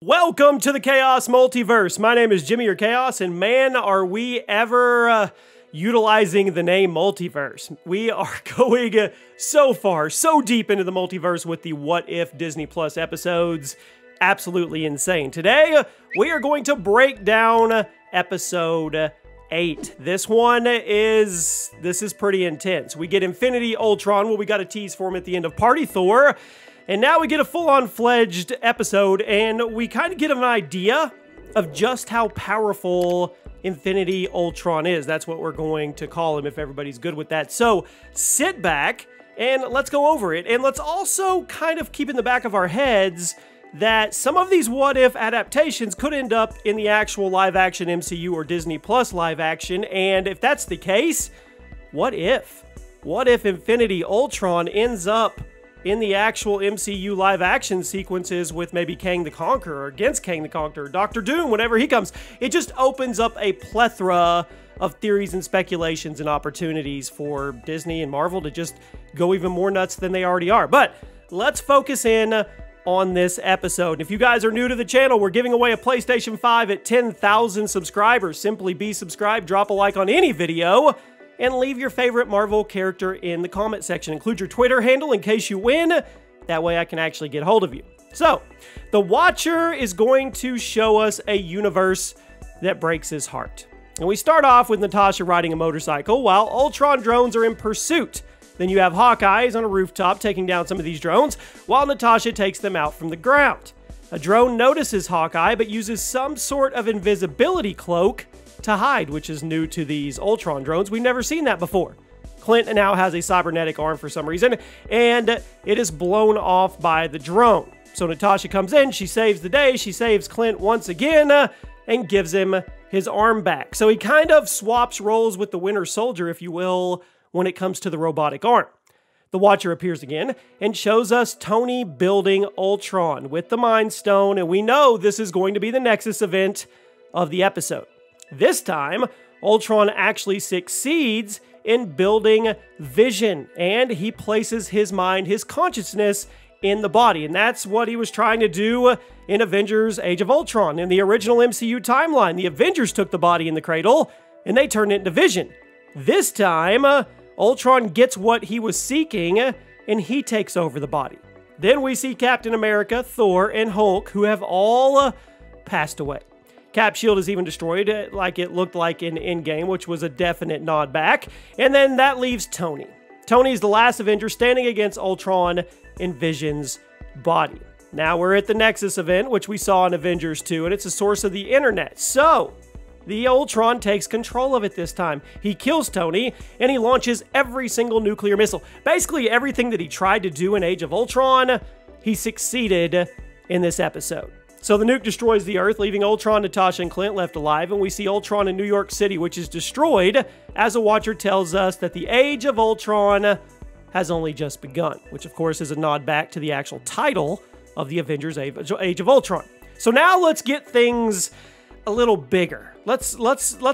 Welcome to the Chaos Multiverse. My name is Jimmy or Chaos, and man, are we ever utilizing the name Multiverse. We are going so far, so deep into the multiverse with the What If Disney Plus episodes. Absolutely insane. Today, we are going to break down episode 8. This is pretty intense. We get Infinity Ultron, well, we got a tease for him at the end of Party Thor. And now we get a full-on fledged episode, and we kind of get an idea of just how powerful Infinity Ultron is. That's what we're going to call him if everybody's good with that. So sit back and let's go over it. And let's also kind of keep in the back of our heads that some of these what-if adaptations could end up in the actual live-action MCU or Disney Plus live-action. And if that's the case, what if? What if Infinity Ultron ends up in the actual MCU live-action sequences with maybe Kang the Conqueror, or against Kang the Conqueror, Doctor Doom, whenever he comes? It just opens up a plethora of theories and speculations and opportunities for Disney and Marvel to just go even more nuts than they already are. But let's focus in on this episode. If you guys are new to the channel, we're giving away a PlayStation 5 at 10,000 subscribers. Simply be subscribed, drop a like on any video, and leave your favorite Marvel character in the comment section. Include your Twitter handle in case you win. That way I can actually get hold of you. So, the Watcher is going to show us a universe that breaks his heart. And we start off with Natasha riding a motorcycle while Ultron drones are in pursuit. Then you have Hawkeye on a rooftop taking down some of these drones while Natasha takes them out from the ground. A drone notices Hawkeye but uses some sort of invisibility cloak to hide, which is new to these Ultron drones. We've never seen that before. Clint now has a cybernetic arm for some reason, and it is blown off by the drone. So Natasha comes in, she saves the day, she saves Clint once again, and gives him his arm back. So he kind of swaps roles with the Winter Soldier, if you will, when it comes to the robotic arm. The Watcher appears again and shows us Tony building Ultron with the Mind Stone, and we know this is going to be the Nexus event of the episode. This time, Ultron actually succeeds in building Vision, and he places his mind, his consciousness, in the body. And that's what he was trying to do in Avengers Age of Ultron. In the original MCU timeline, the Avengers took the body in the cradle, and they turned it into Vision. This time, Ultron gets what he was seeking, and he takes over the body. Then we see Captain America, Thor, and Hulk, who have all passed away. Cap's shield is even destroyed, like it looked like in Endgame, which was a definite nod back. And then that leaves Tony. Tony's the last Avenger standing against Ultron in Vision's body. Now we're at the Nexus event, which we saw in Avengers 2, and it's a source of the internet. So, the Ultron takes control of it this time. He kills Tony, and he launches every single nuclear missile. Basically, everything that he tried to do in Age of Ultron, he succeeded in this episode. So the nuke destroys the Earth, leaving Ultron, Natasha, and Clint left alive, and we see Ultron in New York City, which is destroyed, as a Watcher tells us that the Age of Ultron has only just begun, which of course is a nod back to the actual title of the Avengers Age of Ultron. So now let's get things a little bigger. Let's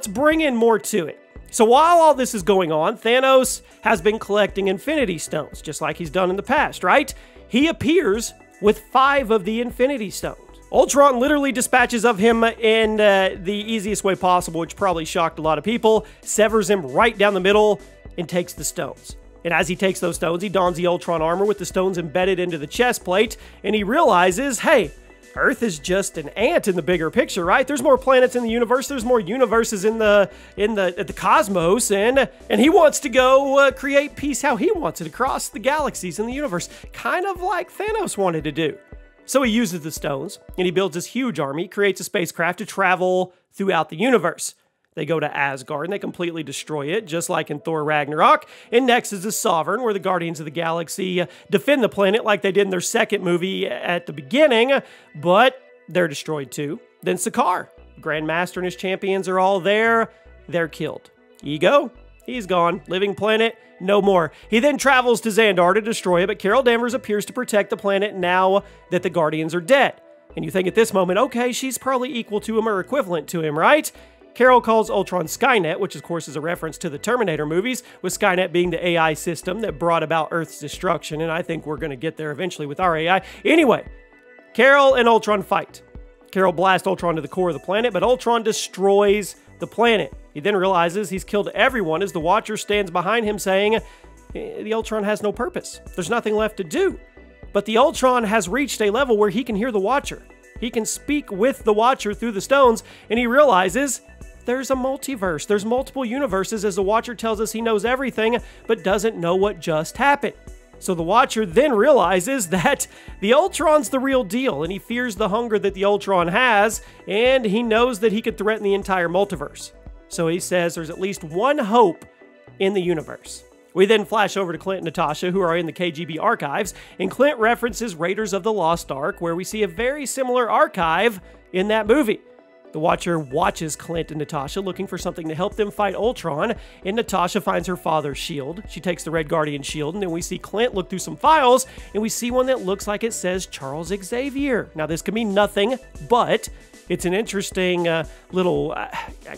bring in more to it. So while all this is going on, Thanos has been collecting Infinity Stones, just like he's done in the past, right? He appears with 5 of the Infinity Stones. Ultron literally dispatches of him in the easiest way possible, which probably shocked a lot of people, severs him right down the middle, and takes the stones. And as he takes those stones, he dons the Ultron armor with the stones embedded into the chest plate, and he realizes, hey, Earth is just an ant in the bigger picture, right? There's more planets in the universe, there's more universes in the cosmos, and he wants to go create peace how he wants it across the galaxies in the universe, kind of like Thanos wanted to do. So he uses the stones, and he builds this huge army, creates a spacecraft to travel throughout the universe. They go to Asgard, and they completely destroy it, just like in Thor Ragnarok. And next is the Sovereign, where the Guardians of the Galaxy defend the planet like they did in their second movie at the beginning, but they're destroyed too. Then Sakaar, Grandmaster and his champions are all there. They're killed. Ego, he's gone. Living Planet, no more. He then travels to Xandar to destroy it, but Carol Danvers appears to protect the planet now that the Guardians are dead. And you think at this moment, okay, she's probably equal to him or equivalent to him, right? Carol calls Ultron Skynet, which of course is a reference to the Terminator movies, with Skynet being the AI system that brought about Earth's destruction, and I think we're going to get there eventually with our AI. Anyway, Carol and Ultron fight. Carol blasts Ultron to the core of the planet, but Ultron destroys the planet. He then realizes he's killed everyone as the Watcher stands behind him saying, the Ultron has no purpose. There's nothing left to do. But the Ultron has reached a level where he can hear the Watcher. He can speak with the Watcher through the stones, and he realizes there's a multiverse. There's multiple universes as the Watcher tells us he knows everything, but doesn't know what just happened. So the Watcher then realizes that the Ultron's the real deal, and he fears the hunger that the Ultron has, and he knows that he could threaten the entire multiverse. So he says there's at least one hope in the universe. We then flash over to Clint and Natasha, who are in the KGB archives, and Clint references Raiders of the Lost Ark, where we see a very similar archive in that movie. The Watcher watches Clint and Natasha looking for something to help them fight Ultron, and Natasha finds her father's shield. She takes the Red Guardian shield, and then we see Clint look through some files, and we see one that looks like it says Charles Xavier. Now, this could mean nothing, but it's an interesting little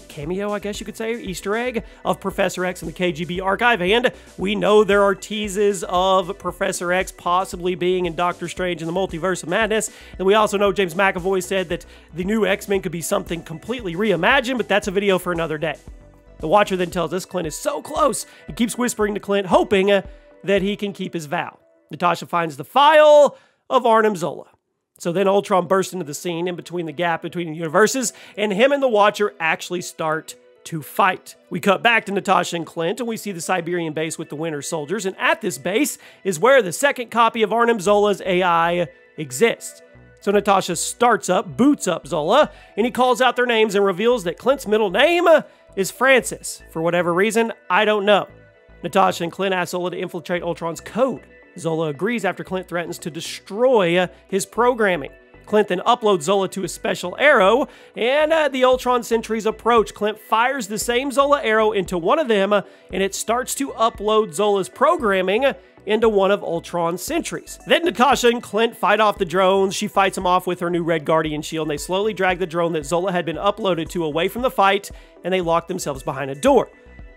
cameo, I guess you could say, Easter egg of Professor X in the KGB archive, and we know there are teases of Professor X possibly being in Doctor Strange in the Multiverse of Madness, and we also know James McAvoy said that the new X-Men could be something completely reimagined, but that's a video for another day. The Watcher then tells us Clint is so close. He keeps whispering to Clint, hoping that he can keep his vow. Natasha finds the file of Arnim Zola. So then Ultron bursts into the scene in between the gap between the universes, and him and the Watcher actually start to fight. We cut back to Natasha and Clint, and we see the Siberian base with the Winter Soldiers, and at this base is where the second copy of Arnim Zola's AI exists. So Natasha boots up Zola, and he calls out their names and reveals that Clint's middle name is Francis. For whatever reason, I don't know. Natasha and Clint ask Zola to infiltrate Ultron's code. Zola agrees after Clint threatens to destroy his programming. Clint then uploads Zola to a special arrow, and the Ultron sentries approach. Clint fires the same Zola arrow into one of them, and it starts to upload Zola's programming into one of Ultron's sentries. Then Natasha and Clint fight off the drones. She fights them off with her new Red Guardian shield, and they slowly drag the drone that Zola had been uploaded to away from the fight, and they lock themselves behind a door.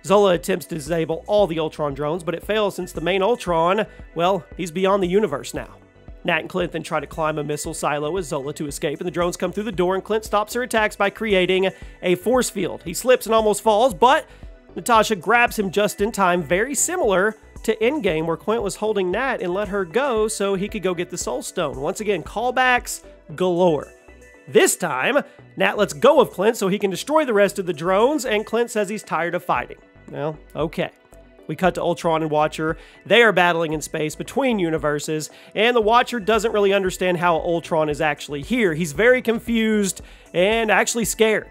Zola attempts to disable all the Ultron drones, but it fails since the main Ultron, well, he's beyond the universe now. Nat and Clint then try to climb a missile silo with Zola to escape, and the drones come through the door, and Clint stops her attacks by creating a force field. He slips and almost falls, but Natasha grabs him just in time, very similar to Endgame, where Clint was holding Nat and let her go so he could go get the Soul Stone. Once again, callbacks galore. This time, Nat lets go of Clint so he can destroy the rest of the drones, and Clint says he's tired of fighting. Well, okay. We cut to Ultron and Watcher. They are battling in space between universes, and the Watcher doesn't really understand how Ultron is actually here. He's very confused and actually scared.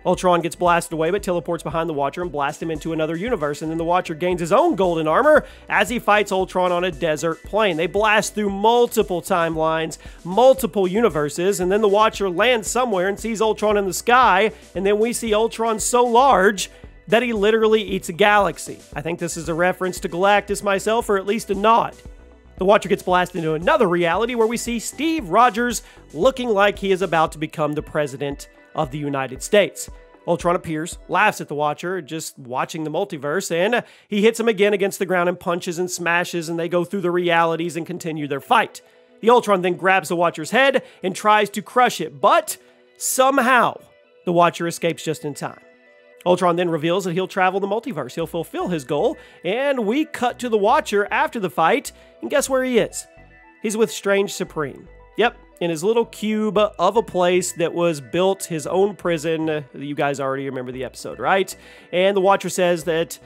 Ultron gets blasted away, but teleports behind the Watcher and blasts him into another universe, and then the Watcher gains his own golden armor as he fights Ultron on a desert plain. They blast through multiple timelines, multiple universes, and then the Watcher lands somewhere and sees Ultron in the sky, and then we see Ultron so large that he literally eats a galaxy. I think this is a reference to Galactus myself, or at least a nod. The Watcher gets blasted into another reality where we see Steve Rogers looking like he is about to become the president of the United States. Ultron appears, laughs at the Watcher, just watching the multiverse, and he hits him again against the ground and punches and smashes, and they go through the realities and continue their fight. The Ultron then grabs the Watcher's head and tries to crush it, but somehow the Watcher escapes just in time. Ultron then reveals that he'll travel the multiverse. He'll fulfill his goal, and we cut to the Watcher after the fight, and guess where he is? He's with Strange Supreme. Yep, in his little cube of a place that was built his own prison. You guys already remember the episode, right? And the Watcher says that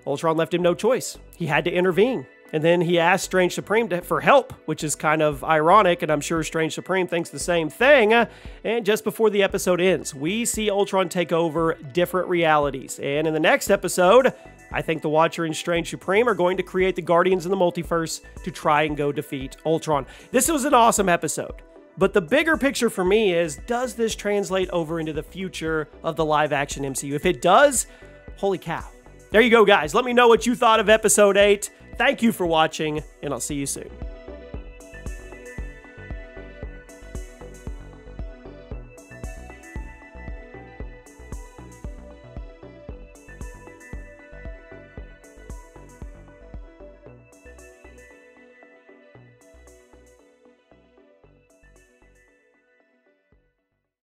Ultron left him no choice. He had to intervene. And then he asked Strange Supreme for help, which is kind of ironic, and I'm sure Strange Supreme thinks the same thing. And just before the episode ends, we see Ultron take over different realities. And in the next episode, I think the Watcher and Strange Supreme are going to create the Guardians in the Multiverse to try and go defeat Ultron. This was an awesome episode. But the bigger picture for me is, does this translate over into the future of the live-action MCU? If it does, holy cow. There you go, guys. Let me know what you thought of Episode 8. Thank you for watching, and I'll see you soon.